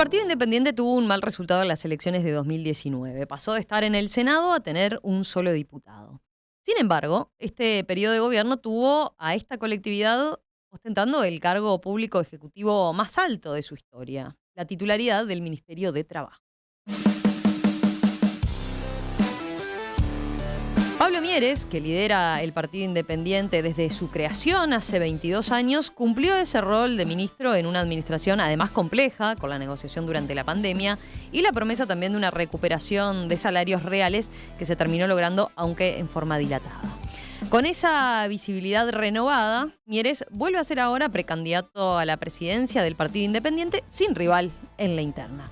Partido Independiente tuvo un mal resultado en las elecciones de 2019. Pasó de estar en el Senado a tener un solo diputado. Sin embargo, este periodo de gobierno tuvo a esta colectividad ostentando el cargo público ejecutivo más alto de su historia, la titularidad del Ministerio de Trabajo. Pablo Mieres, que lidera el Partido Independiente desde su creación hace 22 años, cumplió ese rol de ministro en una administración además compleja, con la negociación durante la pandemia y la promesa también de una recuperación de salarios reales que se terminó logrando, aunque en forma dilatada. Con esa visibilidad renovada, Mieres vuelve a ser ahora precandidato a la presidencia del Partido Independiente sin rival en la interna.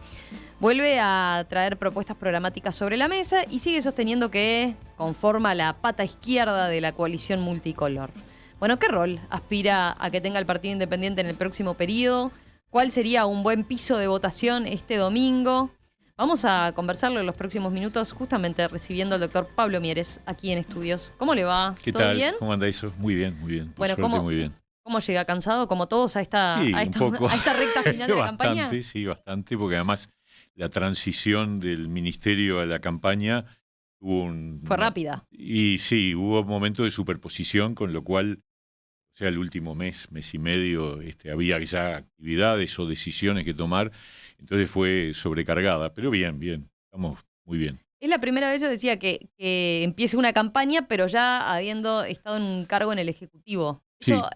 Vuelve a traer propuestas programáticas sobre la mesa y sigue sosteniendo que conforma la pata izquierda de la coalición multicolor. Bueno, ¿qué rol aspira a que tenga el Partido Independiente en el próximo periodo? ¿Cuál sería un buen piso de votación este domingo? Vamos a conversarlo en los próximos minutos, justamente recibiendo al doctor Pablo Mieres aquí en Estudios. ¿Cómo le va? ¿Qué ¿Todo tal? bien? ¿Cómo anda eso? Muy bien, muy bien. Por Bueno, suerte, muy bien. ¿Cómo llega? ¿Cansado como todos a esta recta final de la campaña? Bastante, sí, bastante, porque además la transición del ministerio a la campaña fue rápida. Y sí, hubo momentos de superposición, con lo cual, o sea, el último mes y medio, había ya actividades o decisiones que tomar, entonces fue sobrecargada, pero bien, estamos muy bien. Es la primera vez, yo decía, que empiece una campaña, pero ya habiendo estado en un cargo en el Ejecutivo. ¿Eso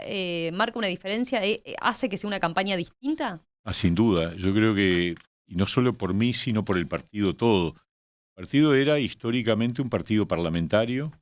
marca una diferencia? ¿Hace que sea una campaña distinta? Sin duda. Yo creo que, y no solo por mí, sino por el partido todo. El partido era históricamente un partido parlamentario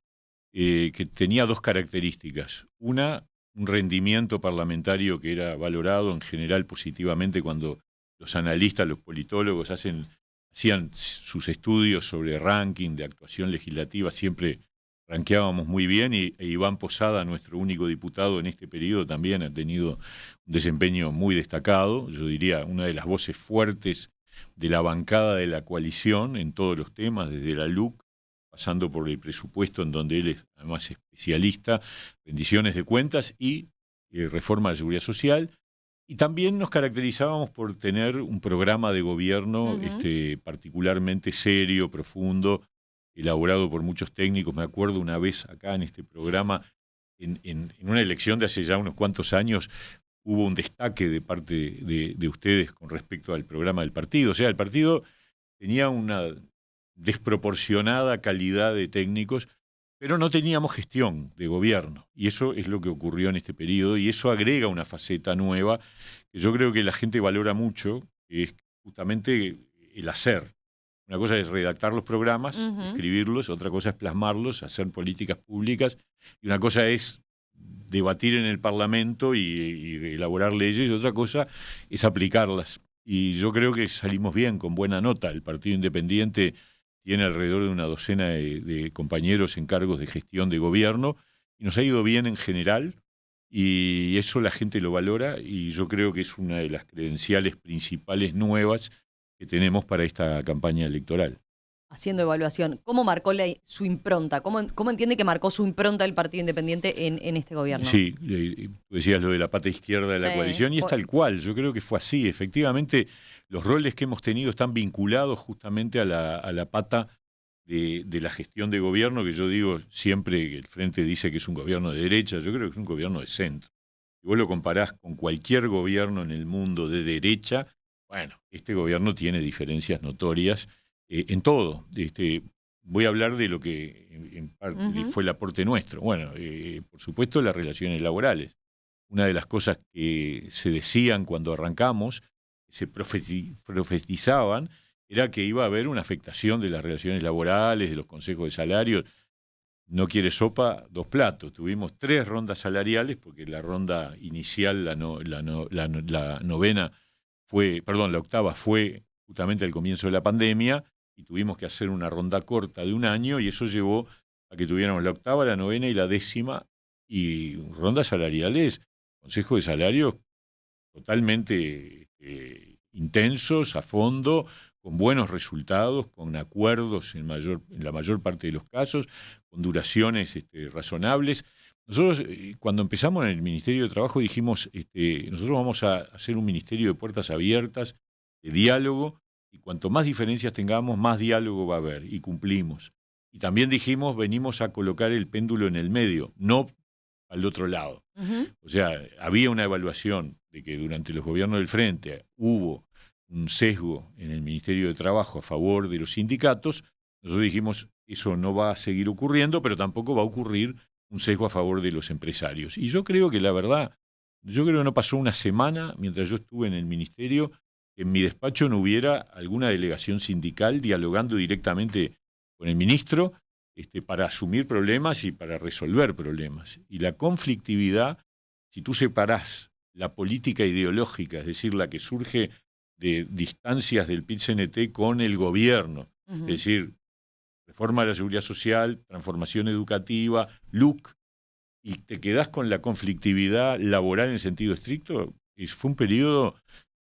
que tenía dos características. Una, un rendimiento parlamentario que era valorado en general positivamente cuando los analistas, los politólogos hacían sus estudios sobre ranking de actuación legislativa, siempre ranqueábamos muy bien, e Iván Posada, nuestro único diputado en este periodo, también ha tenido un desempeño muy destacado, yo diría una de las voces fuertes de la bancada de la coalición en todos los temas, desde la LUC, pasando por el presupuesto, en donde él es además especialista, rendiciones de cuentas y reforma de la seguridad social. Y también nos caracterizábamos por tener un programa de gobierno particularmente serio, profundo, elaborado por muchos técnicos. Me acuerdo una vez acá en este programa, en una elección de hace ya unos cuantos años, hubo un destaque de parte de ustedes con respecto al programa del partido. O sea, el partido tenía una desproporcionada calidad de técnicos, pero no teníamos gestión de gobierno. Y eso es lo que ocurrió en este periodo, y eso agrega una faceta nueva que yo creo que la gente valora mucho, que es justamente el hacer. Una cosa es redactar los programas, escribirlos, otra cosa es plasmarlos, hacer políticas públicas, y una cosa es debatir en el Parlamento y elaborar leyes, y otra cosa es aplicarlas. Y yo creo que salimos bien, con buena nota. El Partido Independiente tiene alrededor de una docena de compañeros en cargos de gestión de gobierno, y nos ha ido bien en general, y eso la gente lo valora, y yo creo que es una de las credenciales principales nuevas que tenemos para esta campaña electoral. Haciendo evaluación, ¿cómo marcó su impronta? ¿Cómo entiende que marcó su impronta el Partido Independiente en este gobierno? Sí, tú decías lo de la pata izquierda de la coalición, y es tal cual. Yo creo que fue así. Efectivamente, los roles que hemos tenido están vinculados justamente a la pata de la gestión de gobierno, que yo digo siempre que el Frente dice que es un gobierno de derecha. Yo creo que es un gobierno de centro. Si vos lo comparás con cualquier gobierno en el mundo de derecha, bueno, este gobierno tiene diferencias notorias en todo. Voy a hablar de lo que en parte fue el aporte nuestro. Bueno, por supuesto, las relaciones laborales. Una de las cosas que se decían cuando arrancamos, se profetizaban, era que iba a haber una afectación de las relaciones laborales, de los consejos de salario. No quiere sopa, dos platos. Tuvimos 3 rondas salariales, porque la ronda inicial, la octava fue justamente al comienzo de la pandemia, y tuvimos que hacer una ronda corta de un año, y eso llevó a que tuviéramos la octava, la novena y la 10ª, y rondas salariales, consejos de salarios totalmente intensos, a fondo, con buenos resultados, con acuerdos en la mayor parte de los casos, con duraciones razonables. Nosotros, cuando empezamos en el Ministerio de Trabajo, dijimos, nosotros vamos a hacer un ministerio de puertas abiertas, de diálogo, y cuanto más diferencias tengamos, más diálogo va a haber, y cumplimos. Y también dijimos, venimos a colocar el péndulo en el medio, no al otro lado. O sea, había una evaluación de que durante los gobiernos del Frente hubo un sesgo en el Ministerio de Trabajo a favor de los sindicatos. Nosotros dijimos, eso no va a seguir ocurriendo, pero tampoco va a ocurrir un sesgo a favor de los empresarios. Y yo creo que la verdad, yo creo que no pasó una semana mientras yo estuve en el ministerio que en mi despacho no hubiera alguna delegación sindical dialogando directamente con el ministro para asumir problemas y para resolver problemas. Y la conflictividad, si tú separás la política ideológica, es decir, la que surge de distancias del PIT-CNT con el gobierno, es decir, reforma de la seguridad social, transformación educativa, LUC, y te quedás con la conflictividad laboral en sentido estricto, fue un periodo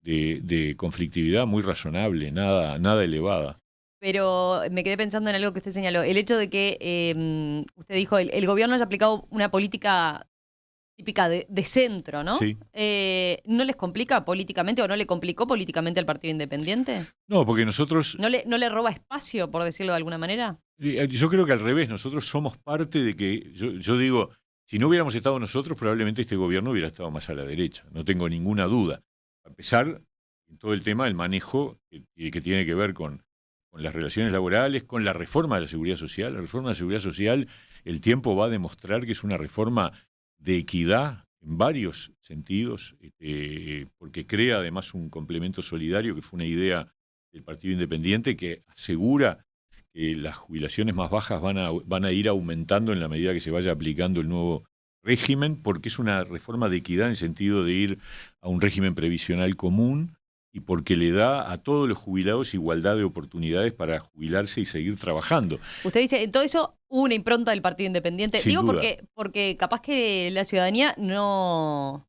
de conflictividad muy razonable, nada elevada. Pero me quedé pensando en algo que usted señaló, el hecho de que usted dijo, el gobierno haya aplicado una política típica de centro, ¿no? Sí. ¿No les complica políticamente o no le complicó políticamente al Partido Independiente? No, porque nosotros... ¿No le roba espacio, por decirlo de alguna manera? Yo creo que al revés, nosotros somos parte de que, yo digo, si no hubiéramos estado nosotros, probablemente este gobierno hubiera estado más a la derecha, no tengo ninguna duda. A pesar de todo el tema del manejo que tiene que ver con las relaciones laborales, con la reforma de la seguridad social. La reforma de la seguridad social, el tiempo va a demostrar que es una reforma de equidad en varios sentidos, porque crea además un complemento solidario, que fue una idea del Partido Independiente, que asegura que las jubilaciones más bajas van a ir aumentando en la medida que se vaya aplicando el nuevo régimen, porque es una reforma de equidad en el sentido de ir a un régimen previsional común, y porque le da a todos los jubilados igualdad de oportunidades para jubilarse y seguir trabajando. Usted dice, en todo eso hubo una impronta del Partido Independiente. Sin Digo duda. porque capaz que la ciudadanía no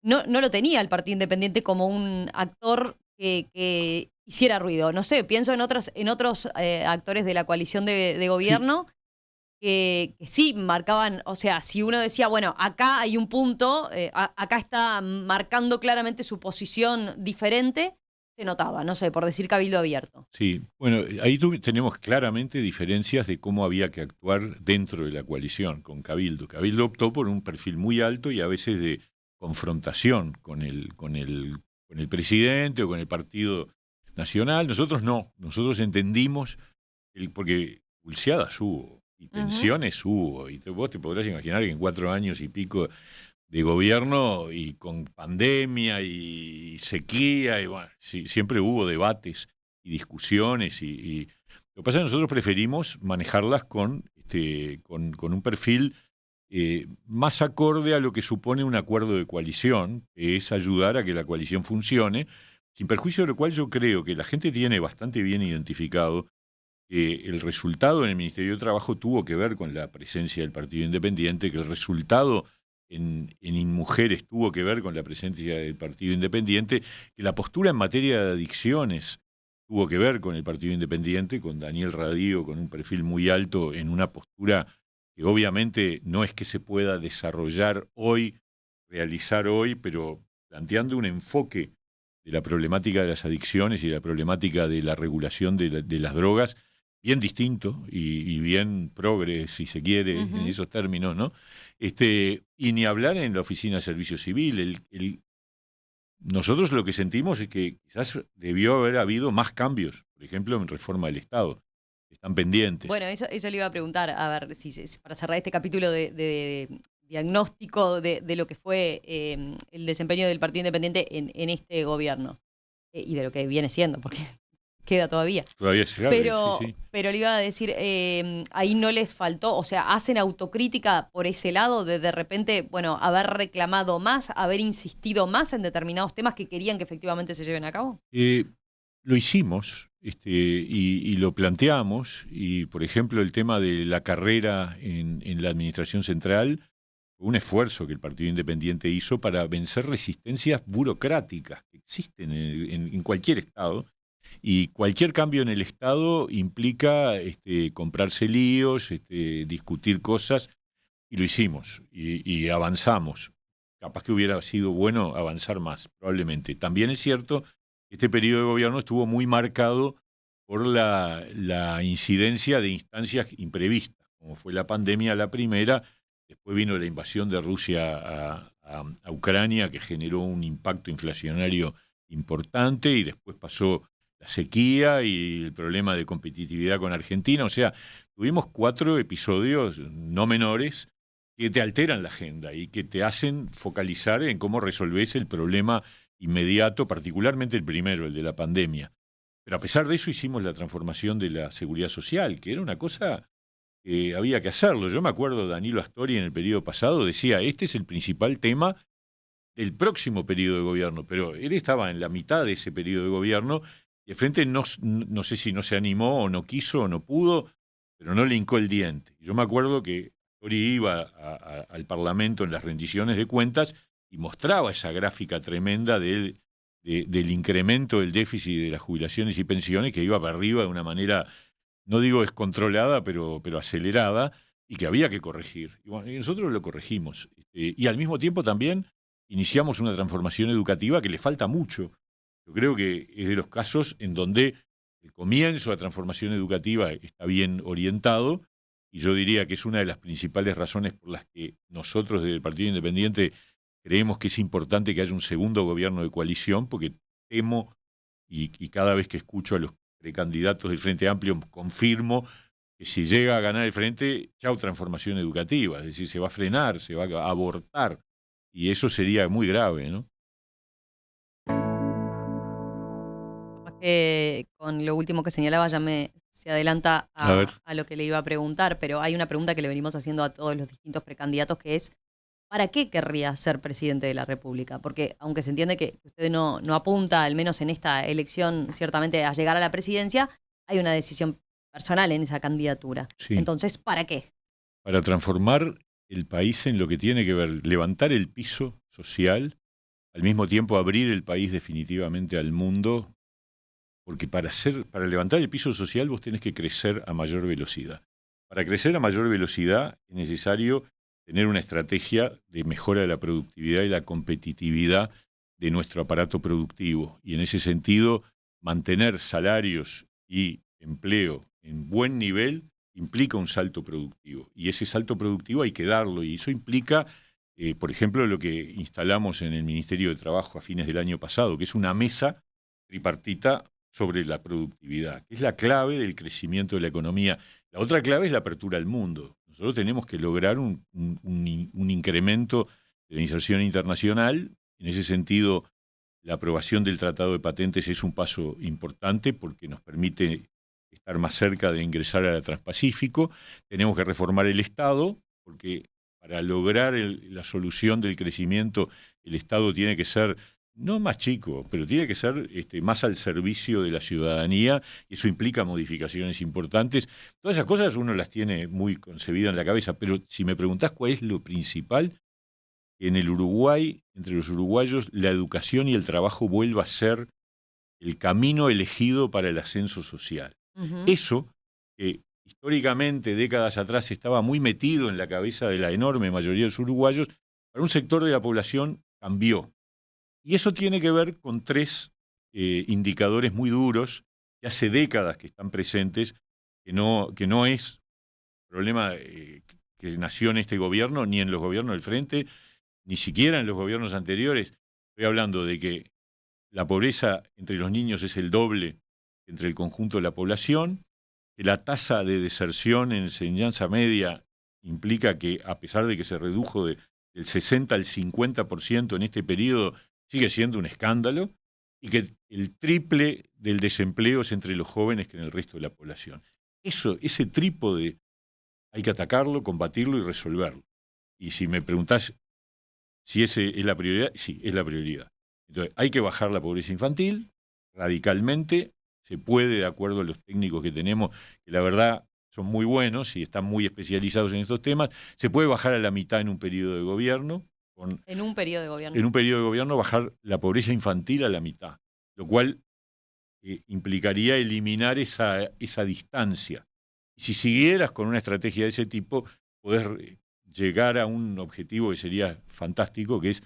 lo tenía el Partido Independiente como un actor que hiciera ruido. No sé, pienso en otros actores de la coalición de gobierno que sí marcaban, o sea, si uno decía, bueno, acá hay un punto, acá está marcando claramente su posición diferente, se notaba, no sé, por decir Cabildo Abierto. Sí, bueno, ahí tenemos claramente diferencias de cómo había que actuar dentro de la coalición con Cabildo. Cabildo optó por un perfil muy alto y a veces de confrontación con el presidente o con el Partido Nacional. Nosotros no, nosotros entendimos, porque pulseadas hubo y tensiones hubo, y vos te podrás imaginar que en 4 años y pico de gobierno y con pandemia y sequía, y bueno, sí, siempre hubo debates y discusiones, y lo que pasa es que nosotros preferimos manejarlas con un perfil más acorde a lo que supone un acuerdo de coalición, que es ayudar a que la coalición funcione, sin perjuicio de lo cual yo creo que la gente tiene bastante bien identificado que el resultado en el Ministerio de Trabajo tuvo que ver con la presencia del Partido Independiente, que el resultado en InMujeres tuvo que ver con la presencia del Partido Independiente, que la postura en materia de adicciones tuvo que ver con el Partido Independiente, con Daniel Radío, con un perfil muy alto, en una postura que obviamente no es que se pueda desarrollar hoy, realizar hoy, pero planteando un enfoque de la problemática de las adicciones y de la problemática de la regulación de las drogas bien distinto y bien progre, si se quiere, en esos términos, ¿no? Y ni hablar en la Oficina de Servicio Civil. Nosotros lo que sentimos es que quizás debió haber habido más cambios, por ejemplo, en reforma del Estado. Están pendientes. Bueno, eso le iba a preguntar, a ver, si para cerrar este capítulo de diagnóstico de lo que fue el desempeño del Partido Independiente en este gobierno y de lo que viene siendo, porque queda todavía. Todavía se sabe, sí. Pero le iba a decir, ahí no les faltó, o sea, hacen autocrítica por ese lado de repente, bueno, haber reclamado más, haber insistido más en determinados temas que querían que efectivamente se lleven a cabo. Lo hicimos y lo planteamos, y por ejemplo el tema de la carrera en la administración central, un esfuerzo que el Partido Independiente hizo para vencer resistencias burocráticas que existen en cualquier Estado. Y cualquier cambio en el Estado implica comprarse líos, discutir cosas, y lo hicimos, y avanzamos. Capaz que hubiera sido bueno avanzar más, probablemente. También es cierto Este periodo de gobierno estuvo muy marcado por la incidencia de instancias imprevistas, como fue la pandemia la primera, después vino la invasión de Rusia a Ucrania, que generó un impacto inflacionario importante, y después pasó la sequía y el problema de competitividad con Argentina. O sea, tuvimos 4 episodios no menores que te alteran la agenda y que te hacen focalizar en cómo resolvés el problema inmediato, particularmente el primero, el de la pandemia. Pero a pesar de eso hicimos la transformación de la seguridad social, que era una cosa que había que hacerlo. Yo me acuerdo, Danilo Astori en el periodo pasado decía, este es el principal tema del próximo periodo de gobierno, pero él estaba en la mitad de ese periodo de gobierno y el Frente no sé si no se animó o no quiso o no pudo, pero no le hincó el diente. Yo me acuerdo que Astori iba al Parlamento en las rendiciones de cuentas y mostraba esa gráfica tremenda del incremento del déficit de las jubilaciones y pensiones que iba para arriba de una manera, no digo descontrolada, pero acelerada, y que había que corregir. Y bueno, y nosotros lo corregimos. Y al mismo tiempo también iniciamos una transformación educativa que le falta mucho. Yo creo que es de los casos en donde el comienzo de la transformación educativa está bien orientado, y yo diría que es una de las principales razones por las que nosotros desde el Partido Independiente creemos que es importante que haya un segundo gobierno de coalición, porque temo, y cada vez que escucho a los precandidatos del Frente Amplio confirmo que si llega a ganar el Frente, chau transformación educativa, es decir, se va a frenar, se va a abortar, y eso sería muy grave, ¿no? Capaz que con lo último que señalaba ya se adelanta A ver. a lo que le iba a preguntar, pero hay una pregunta que le venimos haciendo a todos los distintos precandidatos, que es, ¿para qué querría ser presidente de la República? Porque aunque se entiende que usted no apunta, al menos en esta elección, ciertamente a llegar a la presidencia, hay una decisión personal en esa candidatura. Sí. Entonces, ¿para qué? Para transformar el país en lo que tiene que ver, levantar el piso social, al mismo tiempo abrir el país definitivamente al mundo, porque para levantar el piso social vos tenés que crecer a mayor velocidad. Para crecer a mayor velocidad es necesario tener una estrategia de mejora de la productividad y la competitividad de nuestro aparato productivo. Y en ese sentido, mantener salarios y empleo en buen nivel implica un salto productivo. Y ese salto productivo hay que darlo. Y eso implica, por ejemplo, lo que instalamos en el Ministerio de Trabajo a fines del año pasado, que es una mesa tripartita sobre la productividad, que es la clave del crecimiento de la economía. La otra clave es la apertura al mundo. Nosotros tenemos que lograr un incremento de la inserción internacional. En ese sentido, la aprobación del Tratado de Patentes es un paso importante porque nos permite estar más cerca de ingresar al Transpacífico. Tenemos que reformar el Estado, porque para lograr la solución del crecimiento, el Estado tiene que ser no más chico, pero tiene que ser más al servicio de la ciudadanía, y eso implica modificaciones importantes. Todas esas cosas uno las tiene muy concebidas en la cabeza, pero si me preguntás cuál es lo principal, en el Uruguay, entre los uruguayos, la educación y el trabajo vuelva a ser el camino elegido para el ascenso social. Eso, que históricamente, décadas atrás, estaba muy metido en la cabeza de la enorme mayoría de los uruguayos, para un sector de la población cambió. Y eso tiene que ver con 3 indicadores muy duros que hace décadas que están presentes, que no es problema que nació en este gobierno, ni en los gobiernos del Frente, ni siquiera en los gobiernos anteriores. Estoy hablando de que la pobreza entre los niños es el doble entre el conjunto de la población, que la tasa de deserción en enseñanza media implica que, a pesar de que se redujo del 60 al 50% en este periodo, sigue siendo un escándalo, y que el triple del desempleo es entre los jóvenes que en el resto de la población. Ese trípode hay que atacarlo, combatirlo y resolverlo. Y si me preguntás si ese es la prioridad, sí, es la prioridad. Entonces, hay que bajar la pobreza infantil radicalmente. Se puede, de acuerdo a los técnicos que tenemos, que la verdad son muy buenos y están muy especializados en estos temas, se puede bajar a la mitad en un periodo de gobierno. En un periodo de gobierno. En un periodo de gobierno bajar la pobreza infantil a la mitad, lo cual implicaría eliminar esa distancia. Y si siguieras con una estrategia de ese tipo, podés llegar a un objetivo que sería fantástico, que es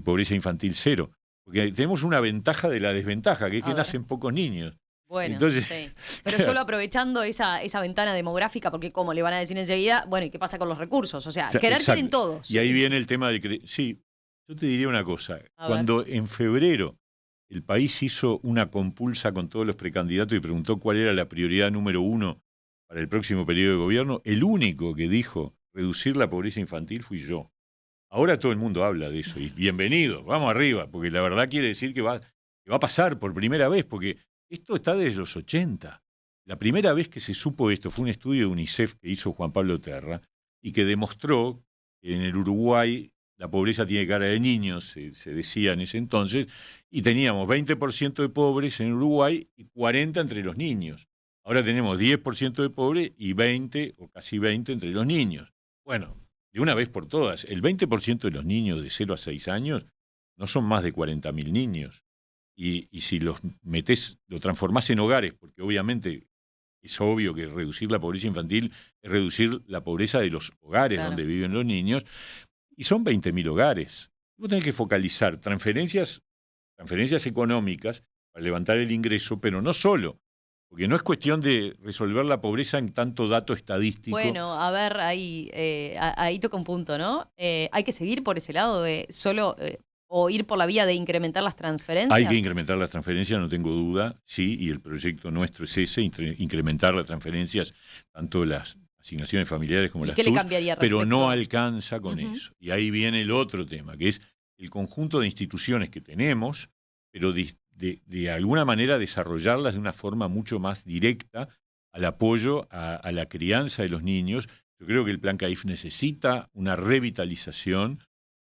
pobreza infantil cero. Porque tenemos una ventaja de la desventaja, que es que nacen pocos niños. Bueno, entonces, sí. Pero solo aprovechando esa ventana demográfica, porque como le van a decir enseguida, bueno, ¿y qué pasa con los recursos? O sea, querer quieren todos. Y ahí viene el tema del... Sí, yo te diría una cosa. Cuando en febrero el país hizo una compulsa con todos los precandidatos y preguntó cuál era la prioridad número 1 para el próximo periodo de gobierno, el único que dijo reducir la pobreza infantil fui yo. Ahora todo el mundo habla de eso, y bienvenido, vamos arriba, porque la verdad quiere decir que va a pasar por primera vez, porque esto está desde los 80. La primera vez que se supo esto fue un estudio de UNICEF que hizo Juan Pablo Terra y que demostró que en el Uruguay la pobreza tiene cara de niños, se decía en ese entonces, y teníamos 20% de pobres en Uruguay y 40% entre los niños. Ahora tenemos 10% de pobres y 20 o casi 20 entre los niños. Bueno, de una vez por todas, el 20% de los niños de 0 a 6 años no son más de 40.000 niños. Y si los metés, lo transformás en hogares, porque obviamente es obvio que reducir la pobreza infantil es reducir la pobreza de los hogares donde viven los niños, y son 20.000 hogares. Vos tenés que focalizar transferencias económicas para levantar el ingreso, pero no solo. Porque no es cuestión de resolver la pobreza en tanto dato estadístico. Bueno, a ver, ahí toca un punto, ¿no? Hay que seguir por ese lado de solo... o ir por la vía de incrementar las transferencias. Hay que incrementar las transferencias, no tengo duda, sí, y el proyecto nuestro es ese, incrementar las transferencias, tanto las asignaciones familiares como las TUS, pero no alcanza con eso. Y ahí viene el otro tema, que es el conjunto de instituciones que tenemos, pero de alguna manera desarrollarlas de una forma mucho más directa al apoyo a la crianza de los niños. Yo creo que el Plan CAIF necesita una revitalización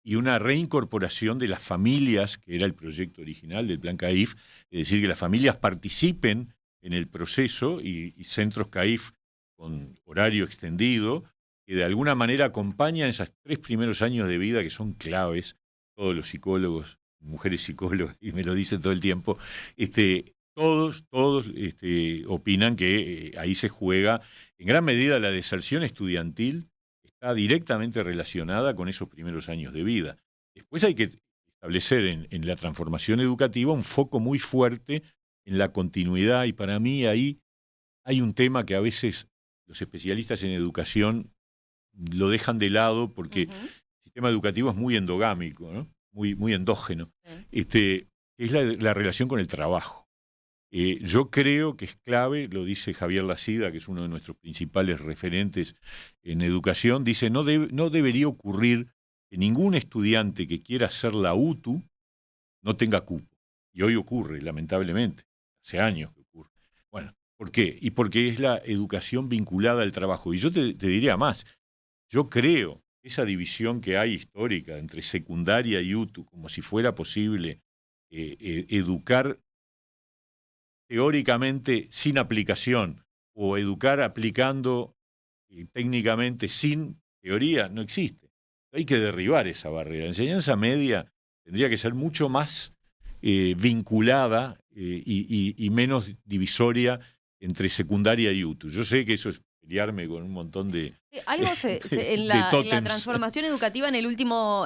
y una reincorporación de las familias, que era el proyecto original del Plan CAIF, es decir, que las familias participen en el proceso y centros CAIF con horario extendido, que de alguna manera acompañan esos 3 primeros años de vida que son claves. Todos los psicólogos, mujeres psicólogas, y me lo dicen todo el tiempo, todos opinan que ahí se juega en gran medida la deserción estudiantil, está directamente relacionada con esos primeros años de vida. Después hay que establecer en la transformación educativa un foco muy fuerte en la continuidad, y para mí ahí hay un tema que a veces los especialistas en educación lo dejan de lado porque el sistema educativo es muy endogámico, ¿no? muy endógeno, que es la relación con el trabajo. Yo creo que es clave, lo dice Javier Lacida, que es uno de nuestros principales referentes en educación, dice no debería ocurrir que ningún estudiante que quiera hacer la UTU no tenga cupo. Y hoy ocurre, lamentablemente, hace años que ocurre. Bueno, ¿por qué? Y porque es la educación vinculada al trabajo. Y yo te diría más, yo creo que esa división que hay histórica entre secundaria y UTU, como si fuera posible educar teóricamente sin aplicación o educar aplicando técnicamente sin teoría, no existe. Hay que derribar esa barrera. La enseñanza media tendría que ser mucho más vinculada y menos divisoria entre secundaria y UTU. Yo sé que eso es pelearme con un montón de algo en la transformación educativa, en el último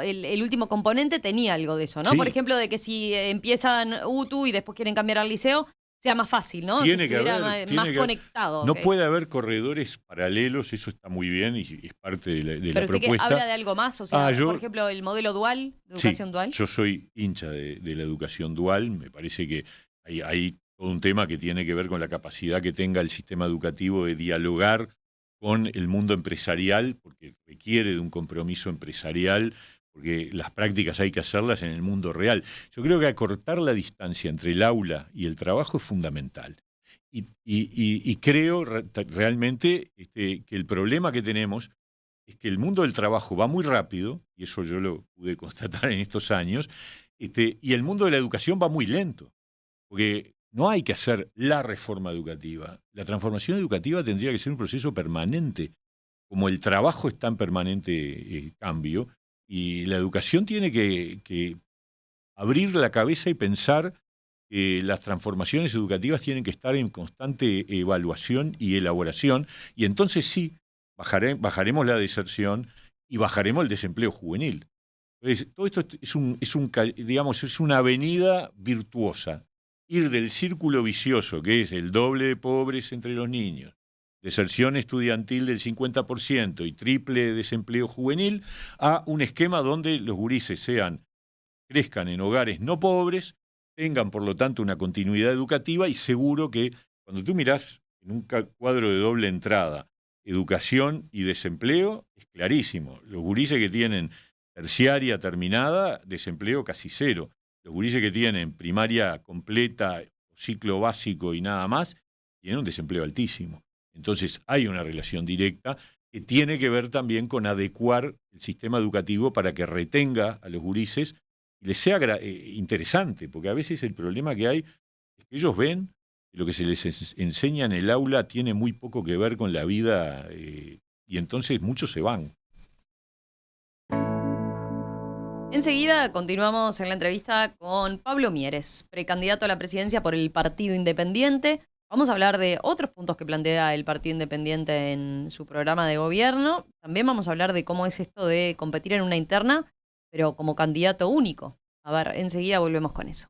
componente tenía algo de eso, ¿no? Sí. Por ejemplo, de que si empiezan UTU y después quieren cambiar al liceo, sea más fácil, ¿no? Tiene que haber, más conectado. No puede haber corredores paralelos, eso está muy bien y es parte de la propuesta. ¿Pero habla de algo más? O sea, por ejemplo, el modelo dual, educación dual. Yo soy hincha de la educación dual, me parece que hay todo un tema que tiene que ver con la capacidad que tenga el sistema educativo de dialogar con el mundo empresarial, porque requiere de un compromiso empresarial, porque las prácticas hay que hacerlas en el mundo real. Yo creo que acortar la distancia entre el aula y el trabajo es fundamental. Y creo realmente que el problema que tenemos es que el mundo del trabajo va muy rápido, y eso yo lo pude constatar en estos años, y el mundo de la educación va muy lento, porque no hay que hacer la reforma educativa. La transformación educativa tendría que ser un proceso permanente, como el trabajo está en permanente cambio, y la educación tiene que abrir la cabeza y pensar que las transformaciones educativas tienen que estar en constante evaluación y elaboración, y entonces sí, bajaremos la deserción y bajaremos el desempleo juvenil. Entonces, todo esto digamos, es una avenida virtuosa. Ir del círculo vicioso, que es el doble de pobres entre los niños, deserción estudiantil del 50% y triple desempleo juvenil, a un esquema donde los gurises crezcan en hogares no pobres, tengan por lo tanto una continuidad educativa, y seguro que cuando tú mirás en un cuadro de doble entrada, educación y desempleo, es clarísimo. Los gurises que tienen terciaria terminada, desempleo casi cero. Los gurises que tienen primaria completa, ciclo básico y nada más, tienen un desempleo altísimo. Entonces hay una relación directa que tiene que ver también con adecuar el sistema educativo para que retenga a los gurises y les sea interesante, porque a veces el problema que hay es que ellos ven que lo que se les enseña en el aula tiene muy poco que ver con la vida, y entonces muchos se van. Enseguida continuamos en la entrevista con Pablo Mieres, precandidato a la presidencia por el Partido Independiente. Vamos a hablar de otros puntos que plantea el Partido Independiente en su programa de gobierno. También vamos a hablar de cómo es esto de competir en una interna, pero como candidato único. A ver, enseguida volvemos con eso.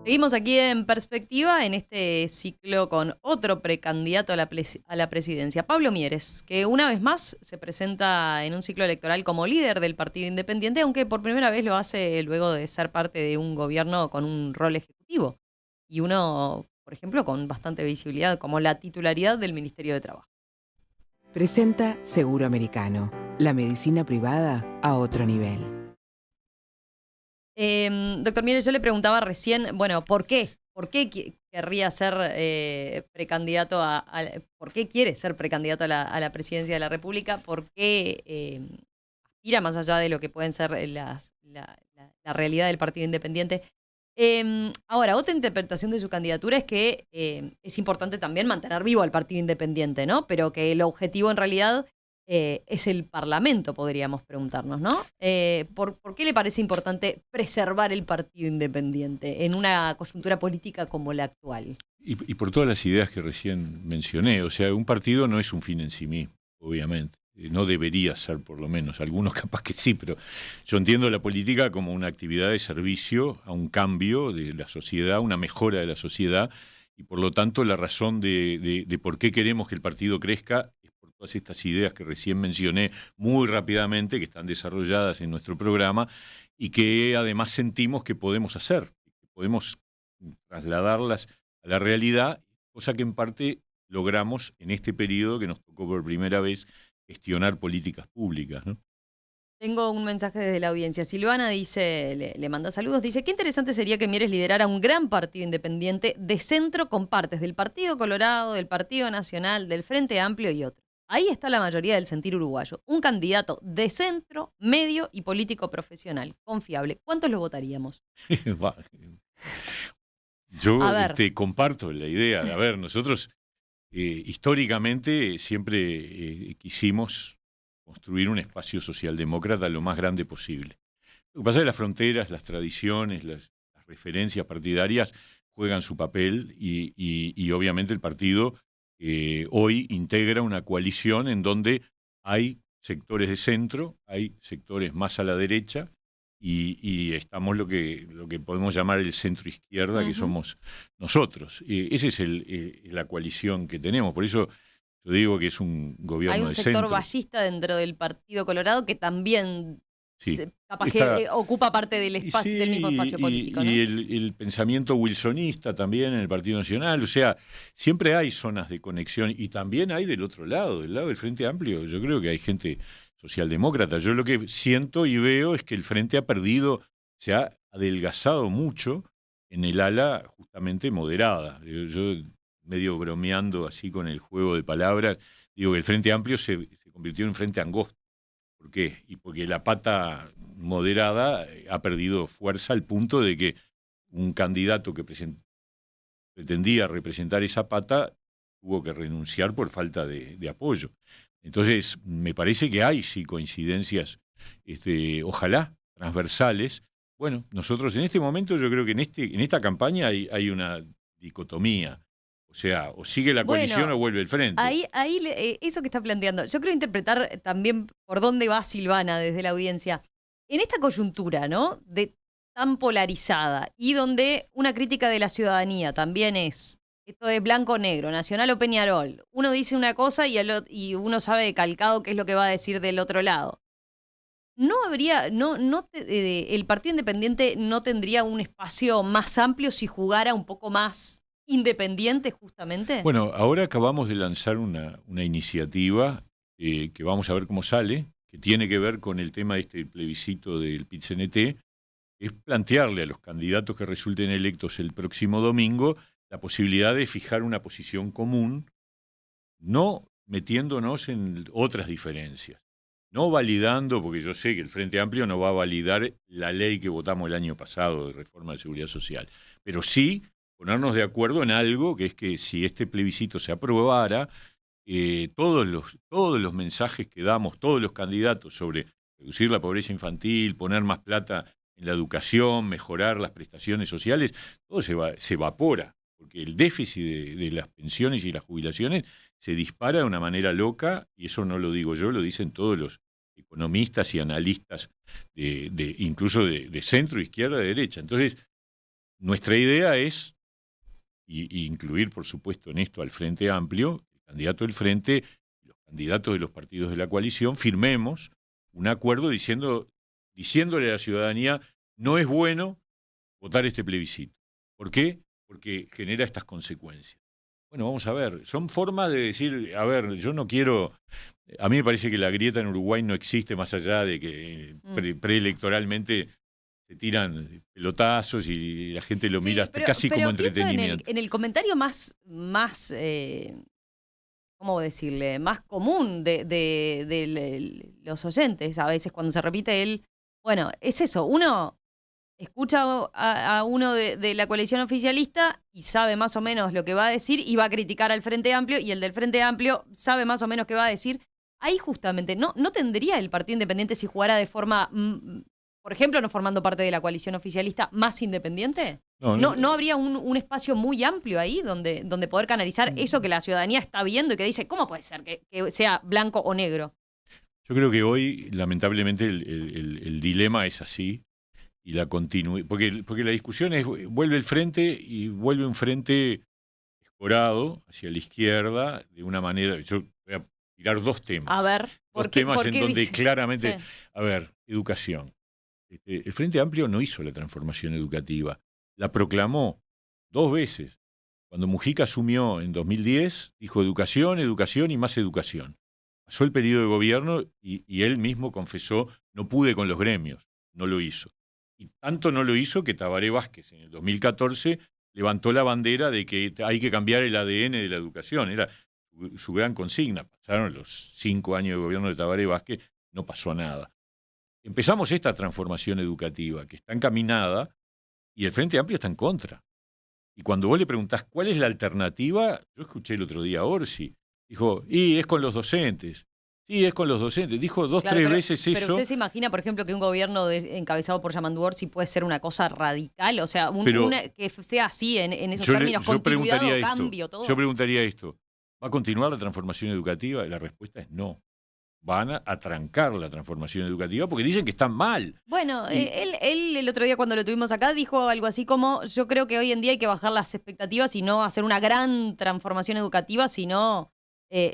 Seguimos aquí en Perspectiva, en este ciclo con otro precandidato a la presidencia, Pablo Mieres, que una vez más se presenta en un ciclo electoral como líder del Partido Independiente, aunque por primera vez lo hace luego de ser parte de un gobierno con un rol ejecutivo. Y uno, por ejemplo, con bastante visibilidad, como la titularidad del Ministerio de Trabajo. Presenta Seguro Americano, la medicina privada a otro nivel. Doctor Mieres, yo le preguntaba recién, bueno, ¿por qué? ¿Por qué querría ser precandidato ¿por qué quiere ser precandidato a la presidencia de la República? ¿Por qué aspira más allá de lo que pueden ser la realidad del Partido Independiente? Ahora, otra interpretación de su candidatura es que es importante también mantener vivo al Partido Independiente, ¿no? Pero que el objetivo en realidad es el Parlamento, podríamos preguntarnos, ¿no? ¿Por qué le parece importante preservar el Partido Independiente en una coyuntura política como la actual? Y por todas las ideas que recién mencioné. O sea, un partido no es un fin en sí mismo, obviamente. No debería ser, por lo menos. Algunos capaz que sí, pero yo entiendo la política como una actividad de servicio a un cambio de la sociedad, una mejora de la sociedad, y por lo tanto la razón de por qué queremos que el partido crezca es por todas estas ideas que recién mencioné muy rápidamente, que están desarrolladas en nuestro programa y que además sentimos que podemos hacer, que podemos trasladarlas a la realidad, cosa que en parte logramos en este periodo que nos tocó por primera vez gestionar políticas públicas, ¿no? Tengo un mensaje desde la audiencia. Silvana dice, le manda saludos, dice, qué interesante sería que Mieres liderara un gran partido independiente de centro con partes del Partido Colorado, del Partido Nacional, del Frente Amplio y otros. Ahí está la mayoría del sentir uruguayo. Un candidato de centro, medio y político profesional, confiable. ¿Cuántos lo votaríamos? Yo comparto la idea. A ver, nosotros históricamente siempre quisimos construir un espacio socialdemócrata lo más grande posible. Lo que pasa es que las fronteras, las tradiciones, las referencias partidarias juegan su papel y obviamente el partido hoy integra una coalición en donde hay sectores de centro, hay sectores más a la derecha y estamos lo que podemos llamar el centro izquierda, que somos nosotros. Esa es la coalición que tenemos. Por eso yo digo que es un gobierno de centro. Hay un sector vallista dentro del Partido Colorado que también capaz que ocupa parte del espacio, del mismo espacio político, ¿no? Y el pensamiento wilsonista también en el Partido Nacional. O sea, siempre hay zonas de conexión y también hay del otro lado, del lado del Frente Amplio. Yo creo que hay gente socialdemócrata. Yo lo que siento y veo es que el Frente ha perdido, se ha adelgazado mucho en el ala justamente moderada. Yo medio bromeando así con el juego de palabras, digo que el Frente Amplio se convirtió en un frente angosto. ¿Por qué? Y porque la pata moderada ha perdido fuerza al punto de que un candidato que pretendía representar esa pata tuvo que renunciar por falta de apoyo. Entonces, me parece que hay sí coincidencias, ojalá, transversales. Bueno, nosotros en este momento yo creo que en esta campaña hay una dicotomía. O sea, o sigue la coalición o vuelve el frente. Ahí eso que está planteando, yo creo interpretar también por dónde va Silvana desde la audiencia. En esta coyuntura, ¿no? Tan polarizada y donde una crítica de la ciudadanía también es esto de blanco-negro, Nacional o Peñarol. Uno dice una cosa y uno sabe de calcado qué es lo que va a decir del otro lado. ¿No habría, el Partido Independiente no tendría un espacio más amplio si jugara un poco más independiente justamente? Bueno, ahora acabamos de lanzar una iniciativa que vamos a ver cómo sale, que tiene que ver con el tema de este plebiscito del PIT-CNT, es plantearle a los candidatos que resulten electos el próximo domingo la posibilidad de fijar una posición común, no metiéndonos en otras diferencias, no validando, porque yo sé que el Frente Amplio no va a validar la ley que votamos el año pasado de reforma de seguridad social, pero sí ponernos de acuerdo en algo, que es que si este plebiscito se aprobara, todos los mensajes que damos, todos los candidatos sobre reducir la pobreza infantil, poner más plata en la educación, mejorar las prestaciones sociales, todo se evapora, porque el déficit de las pensiones y las jubilaciones se dispara de una manera loca, y eso no lo digo yo, lo dicen todos los economistas y analistas, incluso de centro, izquierda, de derecha. Entonces, nuestra idea es incluir, por supuesto, en esto al Frente Amplio, el candidato del Frente, los candidatos de los partidos de la coalición, firmemos un acuerdo diciéndole a la ciudadanía, no es bueno votar este plebiscito. ¿Por qué? Porque genera estas consecuencias. Bueno, vamos a ver, son formas de decir, a ver, yo no quiero, a mí me parece que la grieta en Uruguay no existe más allá de que preelectoralmente se tiran pelotazos y la gente lo mira casi como entretenimiento. En el comentario más ¿cómo decirle? Más común de los oyentes, a veces cuando se repite bueno, es eso, uno escucha a uno de la coalición oficialista y sabe más o menos lo que va a decir y va a criticar al Frente Amplio, y el del Frente Amplio sabe más o menos qué va a decir. Ahí justamente, ¿no tendría el Partido Independiente, si jugara de forma, por ejemplo, no formando parte de la coalición oficialista, más independiente? ¿No habría un espacio muy amplio ahí donde poder canalizar eso que la ciudadanía está viendo y que dice, ¿cómo puede ser que sea blanco o negro? Yo creo que hoy, lamentablemente, el dilema es así, y la porque la discusión es, vuelve el frente y vuelve un frente escorado hacia la izquierda, de una manera, yo voy a tirar dos temas. A ver, dos temas en donde claramente, sí. A ver, educación. El Frente Amplio no hizo la transformación educativa, la proclamó 2 veces. Cuando Mujica asumió en 2010, dijo educación, educación y más educación. Pasó el periodo de gobierno y él mismo confesó, no pude con los gremios, no lo hizo. Y tanto no lo hizo que Tabaré Vázquez en el 2014 levantó la bandera de que hay que cambiar el ADN de la educación. Era su gran consigna. Pasaron los 5 años de gobierno de Tabaré Vázquez, no pasó nada. Empezamos esta transformación educativa que está encaminada y el Frente Amplio está en contra. Y cuando vos le preguntás cuál es la alternativa, yo escuché el otro día a Orsi, dijo, y es con los docentes. Sí, es con los docentes. Dijo 2, 3 veces eso. Pero usted se imagina, por ejemplo, que un gobierno encabezado por Yamandu Orsi puede ser una cosa radical, o sea, que sea así en esos términos, continuidad o cambio, todo. Yo preguntaría esto, ¿va a continuar la transformación educativa? Y la respuesta es no. Van a trancar la transformación educativa porque dicen que están mal. Bueno, él el otro día cuando lo tuvimos acá dijo algo así como, yo creo que hoy en día hay que bajar las expectativas y no hacer una gran transformación educativa, sino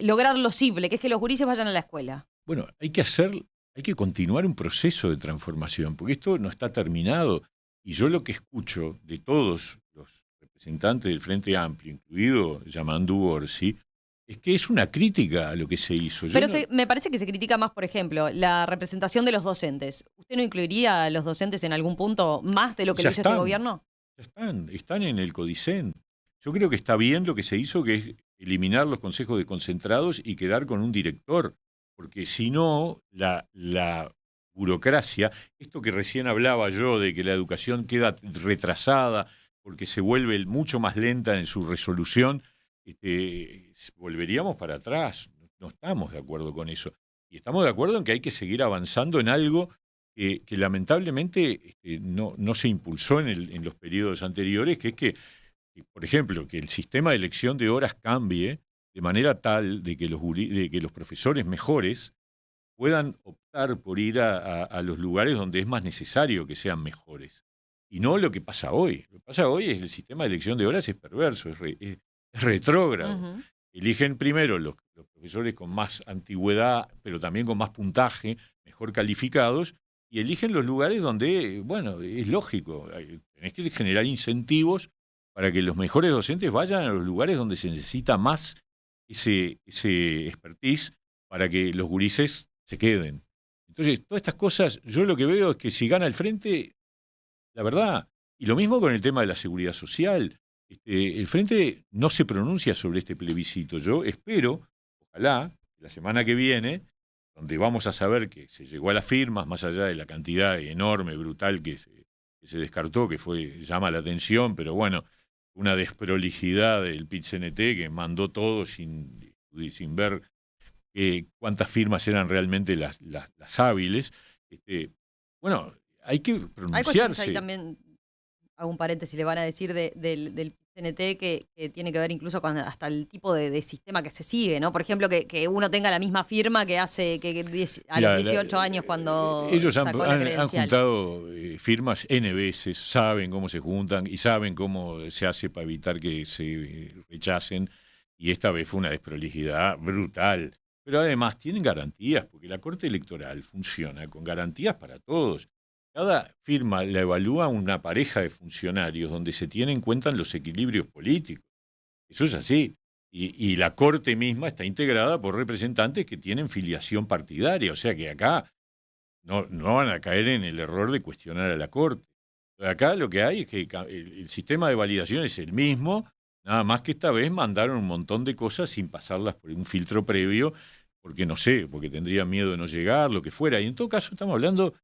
lograr lo simple, que es que los gurises vayan a la escuela. Bueno, hay que continuar un proceso de transformación, porque esto no está terminado. Y yo lo que escucho de todos los representantes del Frente Amplio, incluido Yamandu Orsi, es que es una crítica a lo que se hizo. Me parece que se critica más, por ejemplo, la representación de los docentes. ¿Usted no incluiría a los docentes en algún punto más de lo que lo hizo este gobierno? Ya están en el Codicen. Yo creo que está bien lo que se hizo, que es eliminar los consejos desconcentrados y quedar con un director, porque si no, la burocracia, esto que recién hablaba yo de que la educación queda retrasada porque se vuelve mucho más lenta en su resolución, volveríamos para atrás. No estamos de acuerdo con eso. Y estamos de acuerdo en que hay que seguir avanzando en algo que lamentablemente no se impulsó en los periodos anteriores, que es que por ejemplo, que el sistema de elección de horas cambie de manera tal de que los profesores mejores puedan optar por ir a los lugares donde es más necesario que sean mejores. Y no lo que pasa hoy. Lo que pasa hoy es el sistema de elección de horas es perverso, es retrógrado. Ujú. Eligen primero los profesores con más antigüedad, pero también con más puntaje, mejor calificados, y eligen los lugares donde, bueno, es lógico, tenés que generar incentivos para que los mejores docentes vayan a los lugares donde se necesita más ese expertise para que los gurises se queden. Entonces, todas estas cosas, yo lo que veo es que si gana el Frente, la verdad, y lo mismo con el tema de la seguridad social, el Frente no se pronuncia sobre este plebiscito. Yo espero, ojalá, que la semana que viene, donde vamos a saber que se llegó a las firmas, más allá de la cantidad enorme, brutal que se descartó, que llama la atención, pero bueno, una desprolijidad del PIT-CNT que mandó todo sin ver cuántas firmas eran realmente las hábiles. Bueno, hay que Hay cuestiones ahí pronunciarse. también, hago un paréntesis, le van a decir del CNT que tiene que ver incluso con hasta el tipo de sistema que se sigue, ¿no? Por ejemplo, que uno tenga la misma firma que hace a los 18 años cuando ellos sacó la han credencial. juntado firmas N veces, saben cómo se juntan y saben cómo se hace para evitar que se rechacen, y esta vez fue una desprolijidad brutal. Pero además tienen garantías, porque la Corte Electoral funciona con garantías para todos. Cada firma la evalúa una pareja de funcionarios donde se tienen en cuenta los equilibrios políticos. Eso es así. Y la Corte misma está integrada por representantes que tienen filiación partidaria. O sea que acá no van a caer en el error de cuestionar a la Corte. Acá lo que hay es que el sistema de validación es el mismo, nada más que esta vez mandaron un montón de cosas sin pasarlas por un filtro previo, porque no sé, porque tendrían miedo de no llegar, lo que fuera. Y en todo caso estamos hablando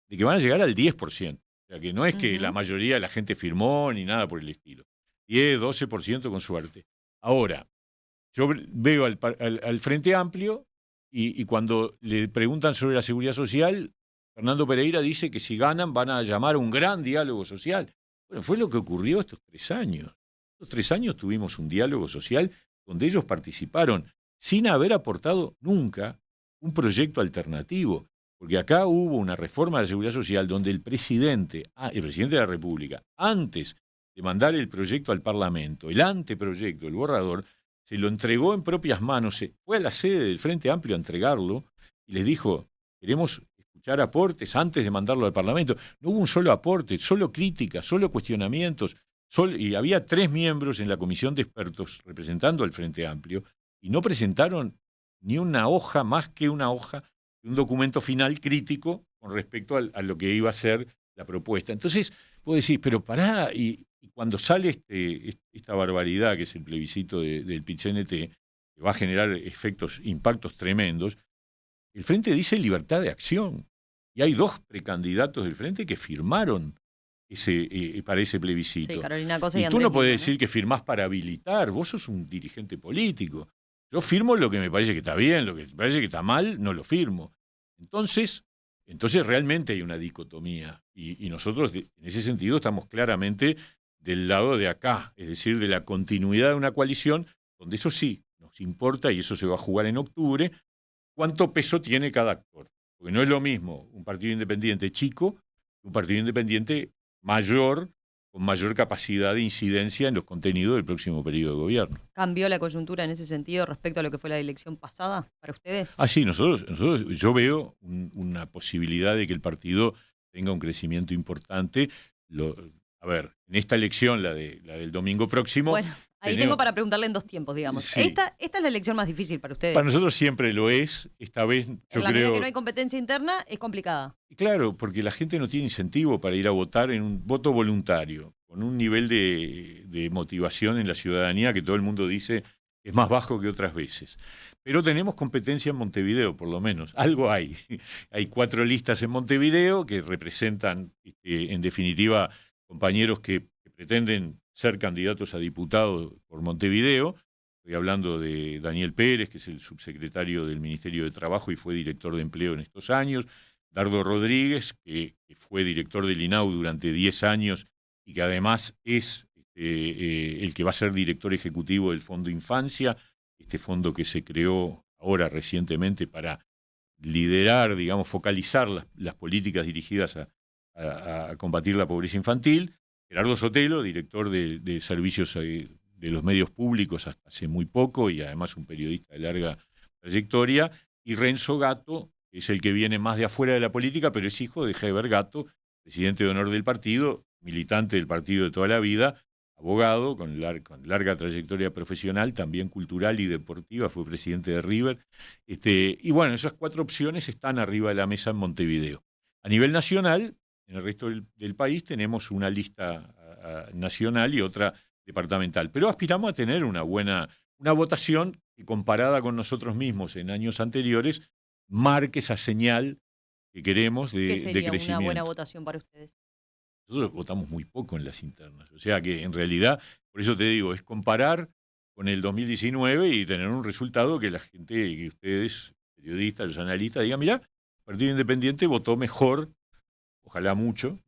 de que van a llegar al 10%. O sea, que no es que la mayoría de la gente firmó ni nada por el estilo. 10, 12% con suerte. Ahora, yo veo al Frente Amplio y cuando le preguntan sobre la seguridad social, Fernando Pereira dice que si ganan van a llamar a un gran diálogo social. Bueno, fue lo que ocurrió estos 3 años. Estos 3 años tuvimos un diálogo social donde ellos participaron sin haber aportado nunca un proyecto alternativo. Porque acá hubo una reforma de la seguridad social donde el presidente de la República, antes de mandar el proyecto al Parlamento, el anteproyecto, el borrador, se lo entregó en propias manos, fue a la sede del Frente Amplio a entregarlo y les dijo, queremos escuchar aportes antes de mandarlo al Parlamento. No hubo un solo aporte, solo críticas, solo cuestionamientos, y había 3 miembros en la comisión de expertos representando al Frente Amplio y no presentaron ni una hoja más que una hoja, un documento final crítico con respecto a lo que iba a ser la propuesta. Entonces, vos decís, pero pará, y cuando sale esta barbaridad que es el plebiscito del PIT-CNT, que va a generar impactos tremendos, el Frente dice libertad de acción. Y hay 2 precandidatos del Frente que firmaron para ese plebiscito. Sí, Carolina Cosa y y tú Andrés no podés Lima, decir que firmás para habilitar, vos sos un dirigente político. Yo firmo lo que me parece que está bien, lo que me parece que está mal, no lo firmo. Entonces realmente hay una dicotomía. Y nosotros, en ese sentido, estamos claramente del lado de acá, es decir, de la continuidad de una coalición, donde eso sí nos importa, y eso se va a jugar en octubre, cuánto peso tiene cada actor. Porque no es lo mismo un partido independiente chico que un partido independiente mayor, con mayor capacidad de incidencia en los contenidos del próximo periodo de gobierno. ¿Cambió la coyuntura en ese sentido respecto a lo que fue la elección pasada para ustedes? Sí, yo veo una posibilidad de que el partido tenga un crecimiento importante. A ver, en esta elección, la del domingo próximo... Bueno, ahí tengo para preguntarle en 2 tiempos, digamos. Sí. Esta es la elección más difícil para ustedes. Para nosotros siempre lo es. Esta vez yo en la creo... medida que no hay competencia interna, es complicada. Claro, porque la gente no tiene incentivo para ir a votar en un voto voluntario, con un nivel de motivación en la ciudadanía que todo el mundo dice es más bajo que otras veces. Pero tenemos competencia en Montevideo, por lo menos. Algo hay. Hay 4 listas en Montevideo que representan, en definitiva, compañeros que pretenden ser candidatos a diputados por Montevideo. Estoy hablando de Daniel Pérez, que es el subsecretario del Ministerio de Trabajo y fue director de empleo en estos años. Dardo Rodríguez, que fue director del INAU durante 10 años y que además es el que va a ser director ejecutivo del Fondo Infancia, este fondo que se creó ahora recientemente para liderar, digamos, focalizar las políticas dirigidas a combatir la pobreza infantil. Gerardo Sotelo, director de servicios de los medios públicos hasta hace muy poco y además un periodista de larga trayectoria, y Renzo Gatto, que es el que viene más de afuera de la política, pero es hijo de Heber Gatto, presidente de honor del partido, militante del partido de toda la vida, abogado con larga trayectoria profesional, también cultural y deportiva, fue presidente de River. Y bueno, esas 4 opciones están arriba de la mesa en Montevideo. A nivel nacional, en el resto del país tenemos una lista nacional y otra departamental, pero aspiramos a tener una votación que, comparada con nosotros mismos en años anteriores, marque esa señal que queremos de crecimiento. ¿Qué sería una buena votación para ustedes? Nosotros votamos muy poco en las internas, o sea que en realidad, por eso te digo, es comparar con el 2019 y tener un resultado que la gente, que ustedes, periodistas, los analistas, digan, mirá, el Partido Independiente votó mejor, ojalá mucho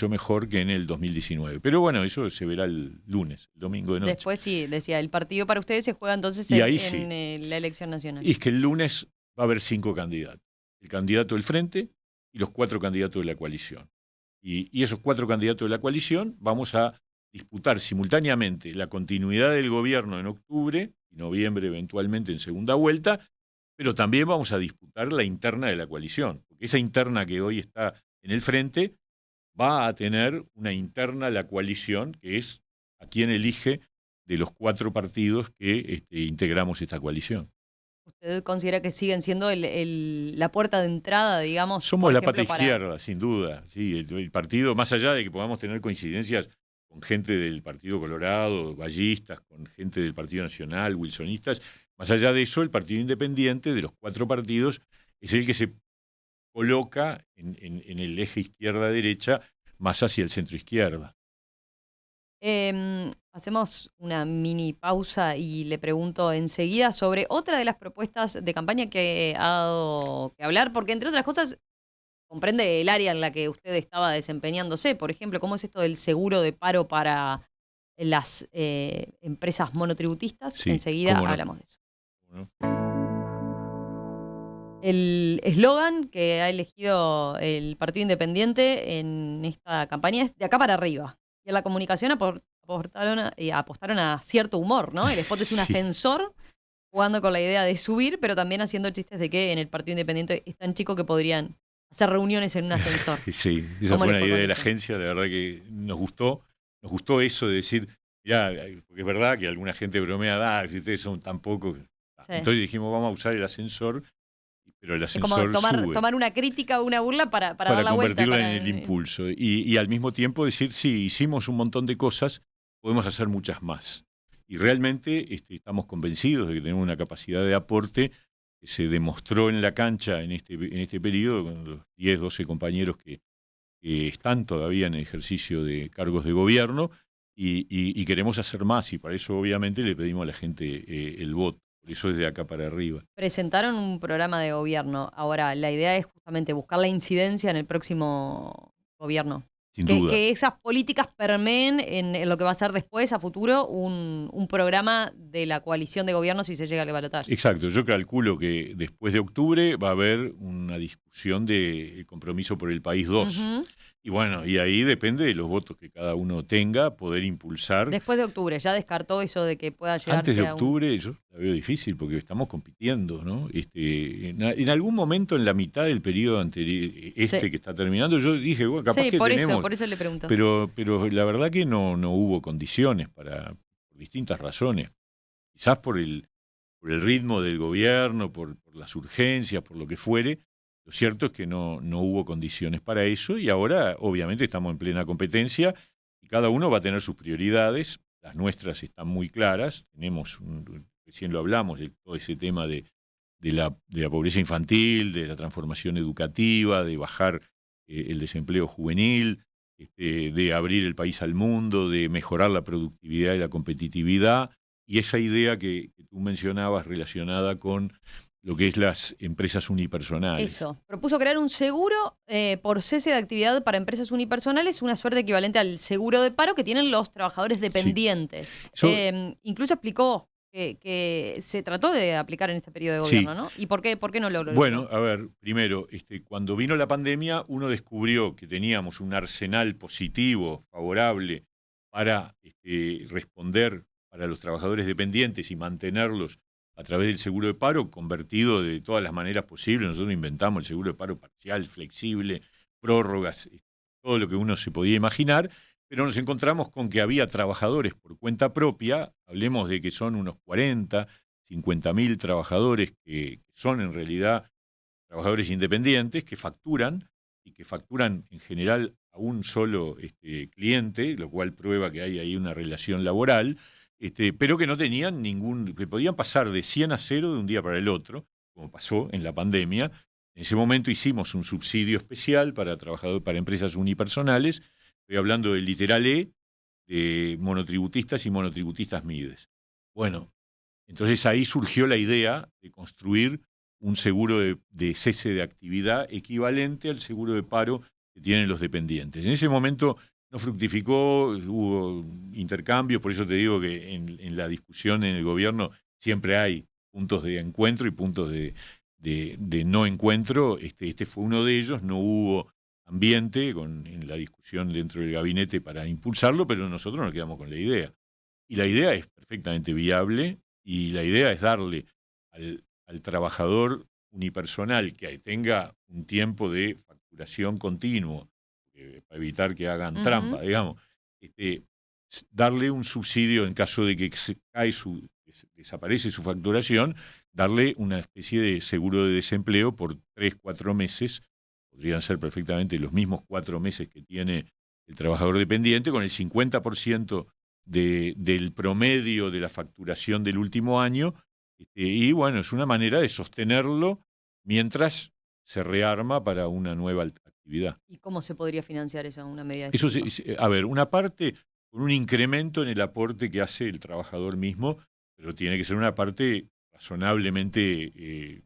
mejor que en el 2019. Pero bueno, eso se verá el lunes, el domingo de noche. Después sí, decía, el partido para ustedes se juega entonces Y ahí en la elección nacional. Y es que el lunes va a haber 5 candidatos. El candidato del Frente y los 4 candidatos de la coalición. Y esos 4 candidatos de la coalición vamos a disputar simultáneamente la continuidad del gobierno en octubre y noviembre eventualmente en segunda vuelta, pero también vamos a disputar la interna de la coalición, porque esa interna que hoy está en el Frente va a tener una interna la coalición, que es a quien elige de los 4 partidos que integramos esta coalición. ¿Usted considera que siguen siendo la puerta de entrada, digamos? Somos la pata izquierda, sin duda. Sí, el partido, más allá de que podamos tener coincidencias con gente del Partido Colorado, ballistas, con gente del Partido Nacional, wilsonistas, más allá de eso, el Partido Independiente, de los 4 partidos, es el que se coloca en el eje izquierda-derecha, más hacia el centro-izquierda. Hacemos una mini pausa y le pregunto enseguida sobre otra de las propuestas de campaña que ha dado que hablar, porque entre otras cosas comprende el área en la que usted estaba desempeñándose. Por ejemplo, ¿cómo es esto del seguro de paro para las empresas monotributistas? Sí, enseguida no. hablamos de eso. El eslogan que ha elegido el Partido Independiente en esta campaña es de acá para arriba. Y en la comunicación apostaron a cierto humor, ¿no? El spot es un ascensor jugando con la idea de subir, pero también haciendo chistes de que en el Partido Independiente es tan chico que podrían hacer reuniones en un ascensor. Sí, esa fue una idea de la agencia, la verdad que nos gustó eso de decir, mirá, porque es verdad que alguna gente bromea, si ustedes son tan pocos. Sí. Entonces dijimos, vamos a usar el ascensor, pero el ascensor es como sube. tomar una crítica o una burla para dar la vuelta. Convertirla en el impulso. Y al mismo tiempo decir, sí, hicimos un montón de cosas, podemos hacer muchas más. Y realmente estamos convencidos de que tenemos una capacidad de aporte que se demostró en la cancha en este periodo, con los 10, 12 compañeros que están todavía en el ejercicio de cargos de gobierno, y queremos hacer más, y para eso obviamente le pedimos a la gente el voto. Por eso es de acá para arriba. Presentaron un programa de gobierno. Ahora, la idea es justamente buscar la incidencia en el próximo gobierno. Sin duda. Que esas políticas permeen en lo que va a ser después, a futuro, un programa de la coalición de gobierno si se llega al balotaje. Exacto. Yo calculo que después de octubre va a haber una discusión de Compromiso por el País 2. Uh-huh. Y bueno, y ahí depende de los votos que cada uno tenga, poder impulsar. Después de octubre, ¿ya descartó eso de que pueda llegarse antes de octubre, yo la veo difícil porque estamos compitiendo, ¿no? En algún momento en la mitad del periodo anterior, sí, que está terminando, yo dije, bueno, capaz que tenemos. Por eso le pregunto. Pero la verdad que no hubo condiciones por distintas razones. Quizás por el ritmo del gobierno, por las urgencias, por lo que fuere. Lo cierto es que no hubo condiciones para eso y ahora obviamente estamos en plena competencia y cada uno va a tener sus prioridades. Las nuestras están muy claras. Tenemos, recién lo hablamos, de todo ese tema de la pobreza infantil, de la transformación educativa, de bajar el desempleo juvenil, de abrir el país al mundo, de mejorar la productividad y la competitividad. Y esa idea que tú mencionabas relacionada con lo que es las empresas unipersonales. Eso. Propuso crear un seguro por cese de actividad para empresas unipersonales, una suerte equivalente al seguro de paro que tienen los trabajadores dependientes. Sí. Incluso explicó que se trató de aplicar en este periodo de gobierno, Sí. ¿no? ¿Y por qué no lo logró? Bueno, a ver, primero, cuando vino la pandemia, uno descubrió que teníamos un arsenal positivo, favorable, para responder para los trabajadores dependientes y mantenerlos a través del seguro de paro, convertido de todas las maneras posibles. Nosotros inventamos el seguro de paro parcial, flexible, prórrogas, todo lo que uno se podía imaginar, pero nos encontramos con que había trabajadores por cuenta propia, hablemos de que son unos 40, 50.000 trabajadores que son en realidad trabajadores independientes que facturan y que facturan en general a un solo cliente, lo cual prueba que hay ahí una relación laboral, pero que no tenían que podían pasar de 100 a 0 de un día para el otro, como pasó en la pandemia. En ese momento hicimos un subsidio especial para empresas unipersonales. Estoy hablando del literal E, de monotributistas y monotributistas MIDES. Bueno, entonces ahí surgió la idea de construir un seguro de cese de actividad equivalente al seguro de paro que tienen los dependientes. En ese momento no fructificó, hubo intercambio, por eso te digo que en la discusión en el gobierno siempre hay puntos de encuentro y puntos de no encuentro. Este fue uno de ellos, no hubo ambiente en la discusión dentro del gabinete para impulsarlo, pero nosotros nos quedamos con la idea. Y la idea es perfectamente viable, y la idea es darle al trabajador unipersonal que tenga un tiempo de facturación continuo, para evitar que hagan trampa, digamos, darle un subsidio en caso de que desaparece su facturación, darle una especie de seguro de desempleo por 3, 4 meses, podrían ser perfectamente los mismos 4 meses que tiene el trabajador dependiente, con el 50% del promedio de la facturación del último año, y bueno, es una manera de sostenerlo mientras se rearma para una nueva actividad. ¿Y cómo se podría financiar eso, una medida de Eso, este tipo? a ver, una parte con un incremento en el aporte que hace el trabajador mismo, pero tiene que ser una parte razonablemente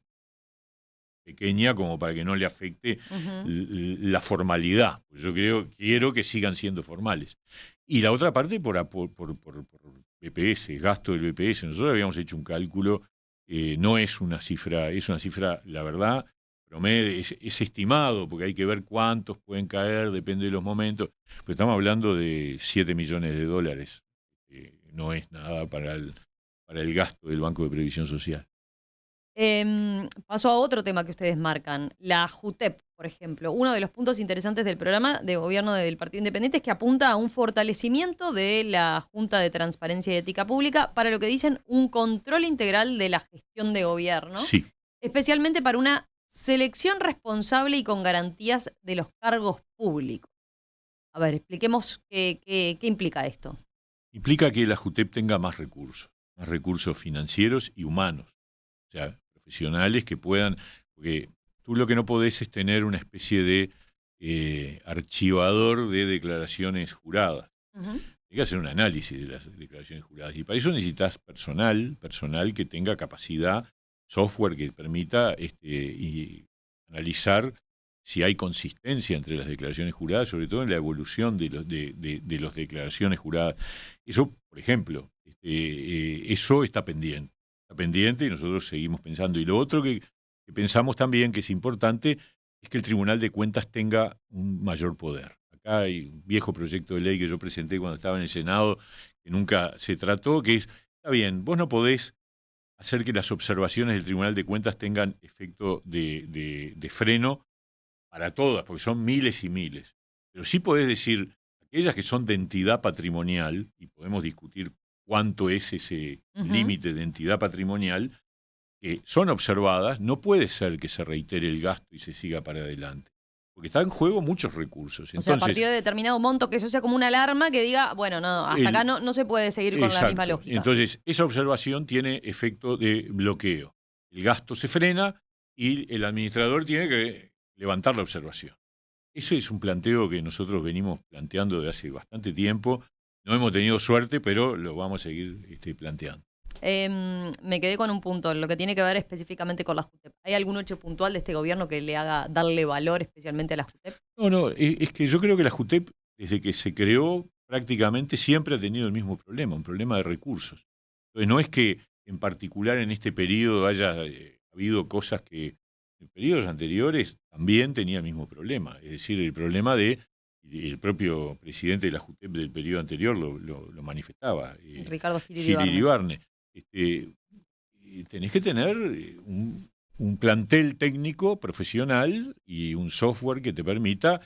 pequeña como para que no le afecte la formalidad. Yo quiero que sigan siendo formales. Y la otra parte por BPS, gasto del BPS. Nosotros habíamos hecho un cálculo, no es una cifra, es una cifra, la verdad, promedio, es estimado, porque hay que ver cuántos pueden caer, depende de los momentos, pero estamos hablando de $7 millones. No es nada para el gasto del Banco de Previsión Social. Paso a otro tema que ustedes marcan, la JUTEP, por ejemplo. Uno de los puntos interesantes del programa de gobierno del Partido Independiente es que apunta a un fortalecimiento de la Junta de Transparencia y Ética Pública para lo que dicen un control integral de la gestión de gobierno, Sí. especialmente para una selección responsable y con garantías de los cargos públicos. A ver, expliquemos qué implica esto. Implica que la JUTEP tenga más recursos financieros y humanos. O sea, profesionales que puedan, porque tú lo que no podés es tener una especie de archivador de declaraciones juradas. Hay que hacer un análisis de las declaraciones juradas, y para eso necesitas personal que tenga capacidad, software que permita y analizar si hay consistencia entre las declaraciones juradas, sobre todo en la evolución de las declaraciones juradas. Eso, por ejemplo, eso está pendiente. Y nosotros seguimos pensando. Y lo otro que pensamos también que es importante es que el Tribunal de Cuentas tenga un mayor poder. Acá hay un viejo proyecto de ley que yo presenté cuando estaba en el Senado, que nunca se trató, que está bien, vos no podés hacer que las observaciones del Tribunal de Cuentas tengan efecto de freno para todas, porque son miles y miles. Pero sí podés decir, aquellas que son de entidad patrimonial, y podemos discutir cuánto es ese límite de entidad patrimonial, que son observadas, no puede ser que se reitere el gasto y se siga para adelante. Porque está en juego muchos recursos. Entonces, a partir de determinado monto, que eso sea como una alarma que diga, bueno, no, hasta acá no se puede seguir con la misma lógica. Entonces, esa observación tiene efecto de bloqueo. El gasto se frena y el administrador tiene que levantar la observación. Eso es un planteo que nosotros venimos planteando desde hace bastante tiempo. No hemos tenido suerte, pero lo vamos a seguir planteando. Me quedé con un punto, lo que tiene que ver específicamente con la JUTEP. ¿Hay algún hecho puntual de este gobierno que le haga darle valor especialmente a la JUTEP? No, es que yo creo que la JUTEP, desde que se creó, prácticamente siempre ha tenido el mismo problema, un problema de recursos. Entonces, no es que en particular en este periodo haya habido cosas que en periodos anteriores también tenía el mismo problema. Es decir, el problema el propio presidente de la JUTEP del periodo anterior lo manifestaba. Ricardo Gil Gil Iribarne. Iribarne. Tenés que tener un plantel técnico profesional y un software que te permita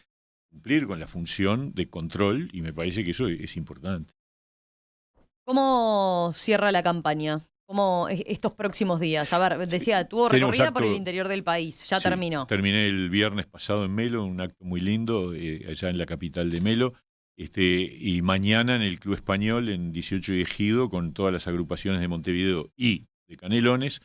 cumplir con la función de control, y me parece que eso es importante. ¿Cómo cierra la campaña? ¿Cómo estos próximos días? A ver, decía, tuvo Tenemos recorrida por el acto- interior del país, ya Sí, terminó. Terminé el viernes pasado en Melo, un acto muy lindo, allá en la capital de Melo. Y mañana en el Club Español, en 18 de Ejido, con todas las agrupaciones de Montevideo y de Canelones,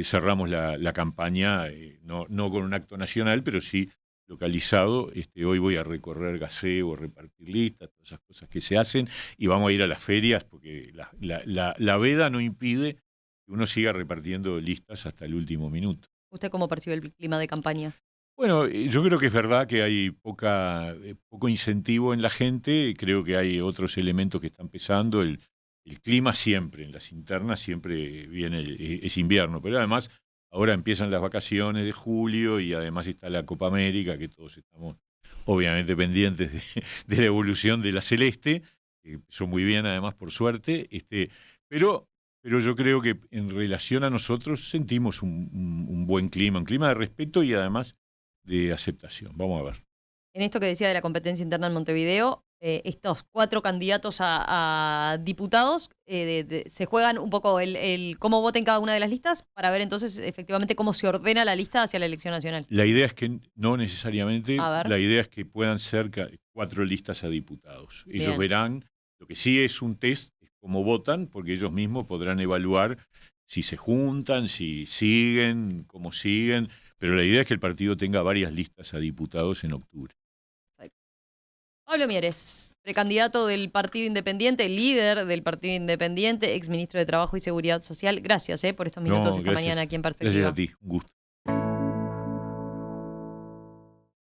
cerramos la campaña, no con un acto nacional, pero sí localizado. Hoy voy a recorrer gaseo, repartir listas, todas esas cosas que se hacen, y vamos a ir a las ferias, porque la veda no impide que uno siga repartiendo listas hasta el último minuto. ¿Usted cómo percibe el clima de campaña? Bueno, yo creo que es verdad que hay poco incentivo en la gente. Creo que hay otros elementos que están pesando. El clima siempre, en las internas siempre es invierno, pero además ahora empiezan las vacaciones de julio y además está la Copa América, que todos estamos obviamente pendientes de la evolución de la Celeste, que empezó muy bien además por suerte, pero yo creo que en relación a nosotros sentimos un buen clima, un clima de respeto y además de aceptación. Vamos a ver. En esto que decía de la competencia interna en Montevideo, estos 4 candidatos a diputados se juegan un poco el cómo vota en cada una de las listas para ver entonces efectivamente cómo se ordena la lista hacia la elección nacional. La idea es que no necesariamente, A ver. la idea es que puedan ser 4 listas a diputados. Ellos Bien. verán, lo que sí es un test, es cómo votan, porque ellos mismos podrán evaluar si se juntan, si siguen, cómo siguen, pero la idea es que el partido tenga varias listas a diputados en octubre. Pablo Mieres, precandidato del Partido Independiente, líder del Partido Independiente, exministro de Trabajo y Seguridad Social. Gracias por estos minutos esta gracias. mañana aquí en Perspectiva. Gracias a ti, un gusto.